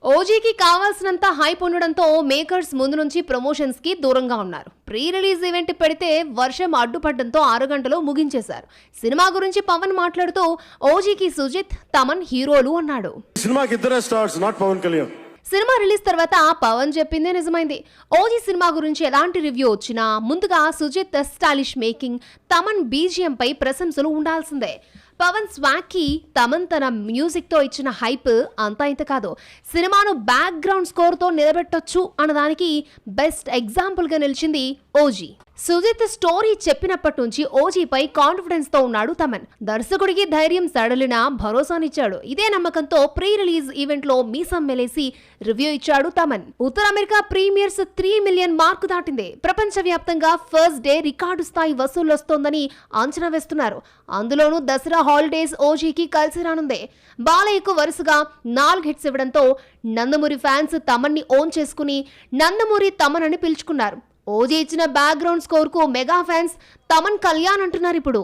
ఓజీకి కావాల్సినంత హైప్ ఉండడంతో మేకర్స్ ముందు నుంచి ప్రమోషన్స్ కి దూరంగా ఉన్నారు. ప్రీ రిలీజ్ ఈవెంట్ పెడితే వర్షం అడ్డుపడడంతో 6 గంటలు ముగించేశారు. సినిమా గురించి పవన్ మాట్లాడుతూ ఓజీకి సుజిత్, తమన్ హీరోలు అన్నాడు. సినిమాకి ఇద్దరే stars, not Pavan Kalyan. Cinema release తర్వాత పవన్ చెప్పిందే నిజమైంది. ఓజీ సినిమా గురించి ఎలాంటి రివ్యూ వచ్చినా ముందుగా Sujeeth stylish making, Thaman BGM పై ప్రశంసలు ఉండాల్సిందే. పవన్ స్వాగ్ కి తమన్ తన మ్యూజిక్ తో ఇచ్చిన హైప్ అంతా ఇంత కాదు. సినిమాను బ్యాక్ గ్రౌండ్ స్కోర్ తో నిలబెట్టొచ్చు అన్నదానికి బెస్ట్ ఎగ్జాంపుల్ గా నిలిచింది ఓజీ. సుజిత్ స్టోరీ చెప్పినప్పటి నుంచి ఓజీపై కాన్ఫిడెన్స్ తో ఉన్నాడు తమన్. దర్శకుడికి ధైర్యం సడలిన భరోసానిచ్చాడు. ఇదే నమ్మకంతో ప్రీ రిలీజ్ ఈవెంట్ లో మీసం మెలేసి రివ్యూ ఇచ్చాడు తమన్. ఉత్తర అమెరికా ప్రీమియర్స్ 3 మిలియన్ మార్కు దాటింది. ప్రపంచవ్యాప్తంగా ఫస్ట్ డే రికార్డు స్థాయి వసూళ్లొస్తోందని అంచనా వేస్తున్నారు. అందులోనూ దసరా హాలిడేస్ ఓజీకి కలిసి రానుంది. బాలయ్యకు వరుసగా 4 హిట్స్ ఇవ్వడంతో నందమూరి ఫ్యాన్స్ తమన్ని ఓన్ చేసుకుని నందమూరి తమన్ అని పిలుచుకున్నారు. ఓజీ ఇచ్చిన బ్యాక్గ్రౌండ్ స్కోర్ కు మెగా ఫ్యాన్స్ తమన్ కళ్యాణ్ అంటున్నారు ఇప్పుడు.